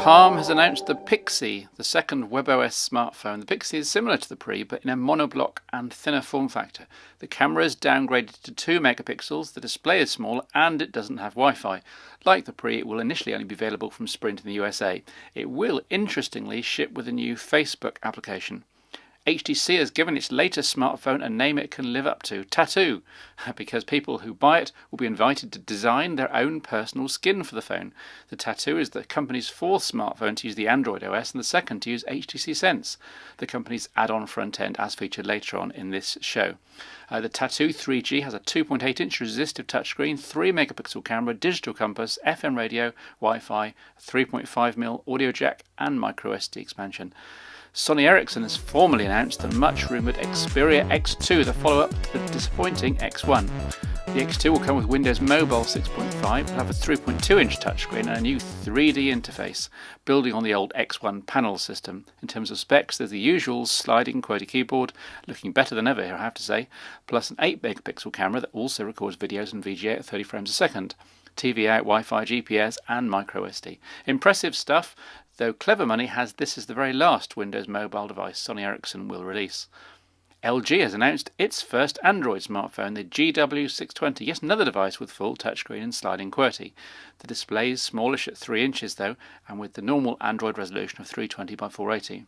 Palm has announced the Pixie, the second WebOS smartphone. The Pixie is similar to the Pre, but in a monoblock and thinner form factor. The camera is downgraded to 2 megapixels, the display is smaller, and it doesn't have Wi-Fi. Like the Pre, it will initially only be available from Sprint in the USA. It will, interestingly, ship with a new Facebook application. HTC has given its latest smartphone a name it can live up to, Tattoo, because people who buy it will be invited to design their own personal skin for the phone. The Tattoo is the company's 4th smartphone to use the Android OS and the 2nd to use HTC Sense, the company's add-on front end, as featured later on in this show. The Tattoo 3G has a 2.8-inch resistive touchscreen, 3 megapixel camera, digital compass, FM radio, Wi-Fi, 3.5mm audio jack and micro SD expansion. Sony Ericsson has formally announced the much-rumoured Xperia X2, the follow-up to the disappointing X1. The X2 will come with Windows Mobile 6.5, will have a 3.2-inch touchscreen and a new 3D interface, building on the old X1 panel system. In terms of specs, there's the usual sliding QWERTY keyboard, looking better than ever here, I have to say, plus an 8-megapixel camera that also records videos in VGA at 30 frames a second. TV out, Wi-Fi, GPS and micro SD. Impressive stuff, though Clever Money has this as the very last Windows Mobile device Sony Ericsson will release. LG has announced its first Android smartphone, the GW620, yet another device with full touchscreen and sliding QWERTY. The display is smallish at 3 inches though, and with the normal Android resolution of 320 by 480.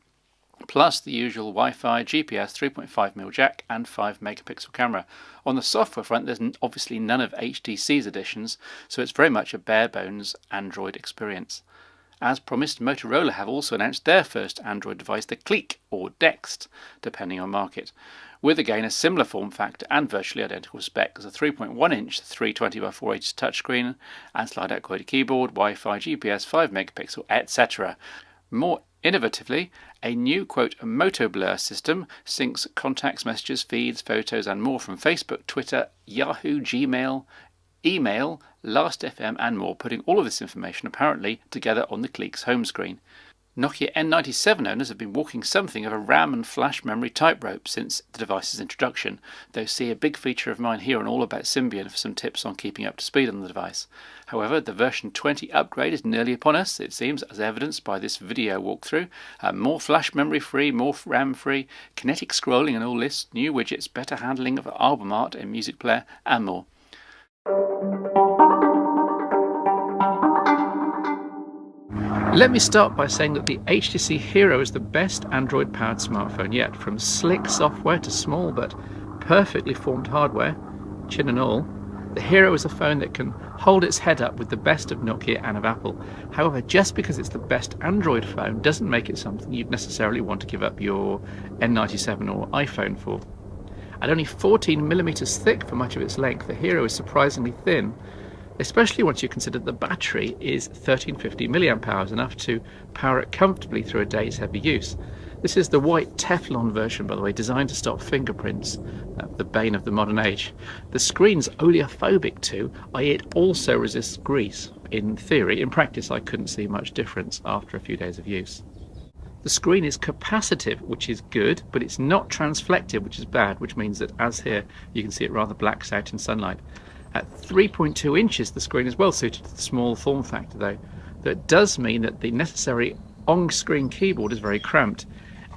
Plus the usual Wi-Fi, GPS, 3.5mm jack and 5 megapixel camera. On the software front, there's obviously none of HTC's additions, so it's very much a bare bones Android experience. As promised, Motorola have also announced their first Android device, the Clique, or Dext, depending on market, with again a similar form factor and virtually identical spec as a 3.1-inch 320 by 480 touchscreen and slide-out QWERTY keyboard, Wi-Fi, GPS, 5 megapixel, etc. More innovatively, a new, quote, Moto Blur system syncs contacts, messages, feeds, photos and more from Facebook, Twitter, Yahoo, Gmail, email, Last.fm and more, putting all of this information apparently together on the Clique's home screen. Nokia N97 owners have been walking something of a RAM and flash memory tightrope since the device's introduction, though see a big feature of mine here on All About Symbian for some tips on keeping up to speed on the device. However, the version 20 upgrade is nearly upon us, it seems, as evidenced by this video walkthrough. More flash memory free, more RAM free, kinetic scrolling and all this, new widgets, better handling of album art and music player and more. Let me start by saying that the HTC Hero is the best Android-powered smartphone yet. From slick software to small but perfectly formed hardware, chin and all, the Hero is a phone that can hold its head up with the best of Nokia and of Apple. However, just because it's the best Android phone doesn't make it something you'd necessarily want to give up your N97 or iPhone for. At only 14mm thick for much of its length, the Hero is surprisingly thin, especially once you consider the battery is 1350 mAh, enough to power it comfortably through a day's heavy use. This is the white Teflon version, by the way, designed to stop fingerprints, the bane of the modern age. The screen's oleophobic too, i.e. it also resists grease. In theory, in practice I couldn't see much difference after a few days of use. The screen is capacitive, which is good, but it's not transflective, which is bad, which means that, as here, you can see it rather blacks out in sunlight. At 3.2 inches, the screen is well suited to the small form factor, though. That does mean that the necessary on-screen keyboard is very cramped.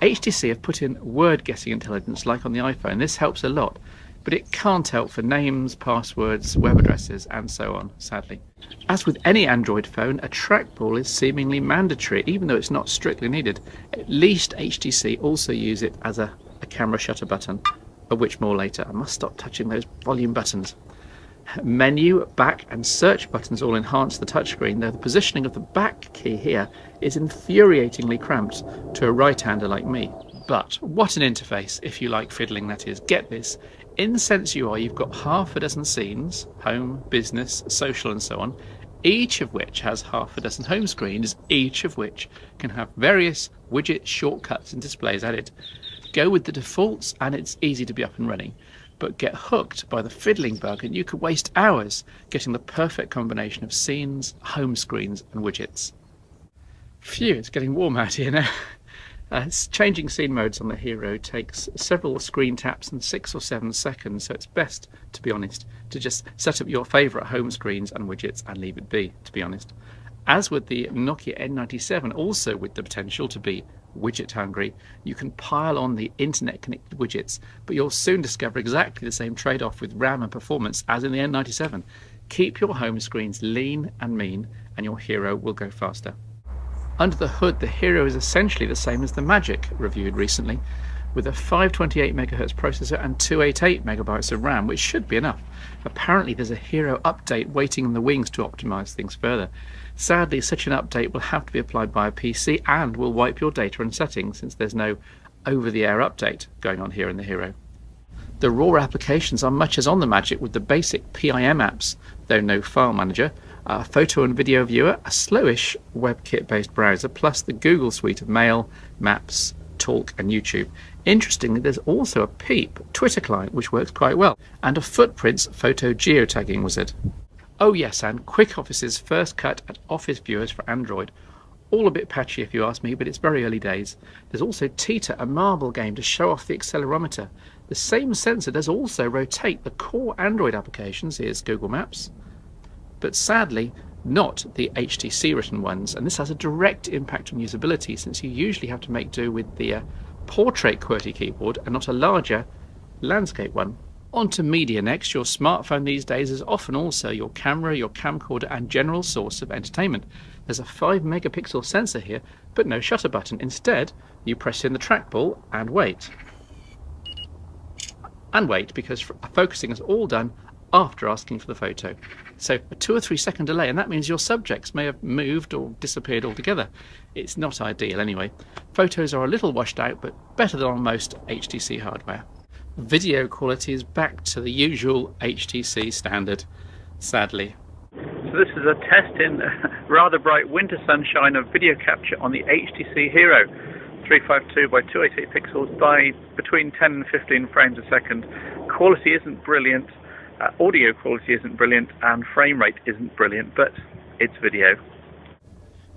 HTC have put in word-guessing intelligence like on the iPhone. This helps a lot, but it can't help for names, passwords, web addresses, and so on, sadly. As with any Android phone, a trackball is seemingly mandatory, even though it's not strictly needed. At least HTC also use it as a camera shutter button, of which more later. I must stop touching those volume buttons. Menu, back and search buttons all enhance the touchscreen, though the positioning of the back key here is infuriatingly cramped to a right-hander like me. But what an interface, if you like fiddling, that is. Get this, in Sense UI you've got half a dozen scenes, home, business, social and so on, each of which has half a dozen home screens, each of which can have various widgets, shortcuts and displays added. Go with the defaults and it's easy to be up and running. But get hooked by the fiddling bug and you could waste hours getting the perfect combination of scenes, home screens and widgets. Phew, it's getting warm out here now. Changing scene modes on the Hero takes several screen taps and 6 or 7 seconds, so it's best, to be honest, to just set up your favourite home screens and widgets and leave it be, to be honest. As with the Nokia N97, also with the potential to be widget hungry, you can pile on the internet connected widgets, but you'll soon discover exactly the same trade-off with RAM and performance as in the N97. Keep your home screens lean and mean, and your Hero will go faster. Under the hood, the Hero is essentially the same as the Magic, reviewed recently, with a 528 MHz processor and 288 MB of RAM, which should be enough. Apparently there's a Hero update waiting in the wings to optimise things further. Sadly, such an update will have to be applied by a PC and will wipe your data and settings, since there's no over-the-air update going on here in the Hero. The raw applications are much as on the Magic, with the basic PIM apps, though no file manager, a photo and video viewer, a slowish WebKit-based browser, plus the Google suite of Mail, Maps, Talk and YouTube. Interestingly, there's also a Peep Twitter client which works quite well, and a Footprints photo geotagging wizard. Oh yes, and Quick Office's first cut at Office viewers for Android. All a bit patchy if you ask me, but it's very early days. There's also Tita, a marble game to show off the accelerometer. The same sensor does also rotate the core Android applications, here's Google Maps, but sadly not the HTC written ones, and this has a direct impact on usability, since you usually have to make do with the portrait QWERTY keyboard and not a larger landscape one. On to media next. Your smartphone these days is often also your camera, your camcorder and general source of entertainment. There's a 5 megapixel sensor here, but no shutter button. Instead, you press in the trackball and wait. And wait, because focusing is all done after asking for the photo. So a 2 or 3 second delay, and that means your subjects may have moved or disappeared altogether. It's not ideal anyway. Photos are a little washed out, but better than on most HTC hardware. Video quality is back to the usual HTC standard, sadly. So this is a test in rather bright winter sunshine of video capture on the HTC Hero. 352 by 288 pixels by between 10 and 15 frames a second. Quality isn't brilliant, audio quality isn't brilliant, and frame rate isn't brilliant, but it's video.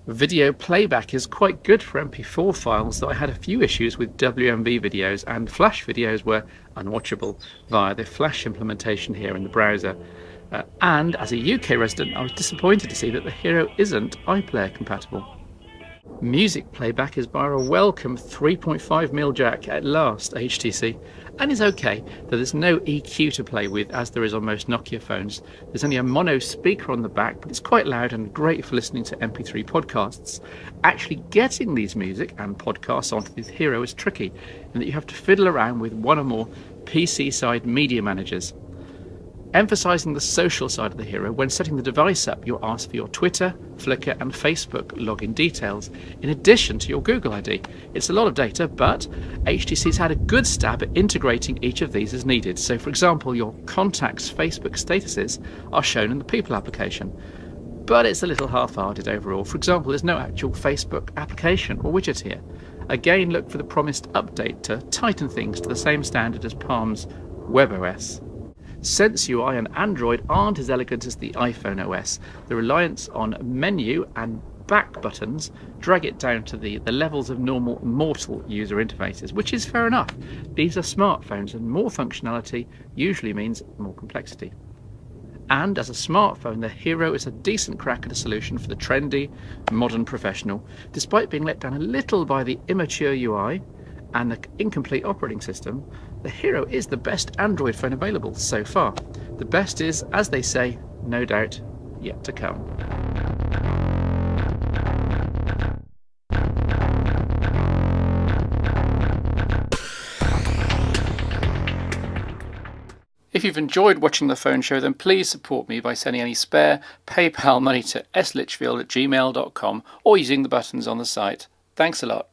Video playback is quite good for MP4 files, though I had a few issues with WMV videos, and Flash videos were unwatchable via the Flash implementation here in the browser. And as a UK resident, I was disappointed to see that the Hero isn't iPlayer compatible. Music playback is via a welcome 3.5mm jack at last, HTC, and is okay, though there's no EQ to play with as there is on most Nokia phones. There's only a mono speaker on the back, but it's quite loud and great for listening to MP3 podcasts. Actually getting these music and podcasts onto the Hero is tricky, in that you have to fiddle around with one or more PC-side media managers. Emphasising the social side of the Hero, when setting the device up, you'll ask for your Twitter, Flickr and Facebook login details, in addition to your Google ID. It's a lot of data, but HTC's had a good stab at integrating each of these as needed. So for example, your contacts' Facebook statuses are shown in the People application. But it's a little half-hearted overall. For example, there's no actual Facebook application or widget here. Again, look for the promised update to tighten things to the same standard as Palm's WebOS. Sense UI and Android aren't as elegant as the iPhone OS. The reliance on menu and back buttons drag it down to the levels of normal mortal user interfaces, which is fair enough. These are smartphones, and more functionality usually means more complexity. And as a smartphone, the Hero is a decent crack at a solution for the trendy, modern professional, despite being let down a little by the immature UI and the incomplete operating system. The Hero is the best Android phone available so far. The best is, as they say, no doubt, yet to come. If you've enjoyed watching the phone show, then please support me by sending any spare PayPal money to slitchfield@gmail.com or using the buttons on the site. Thanks a lot.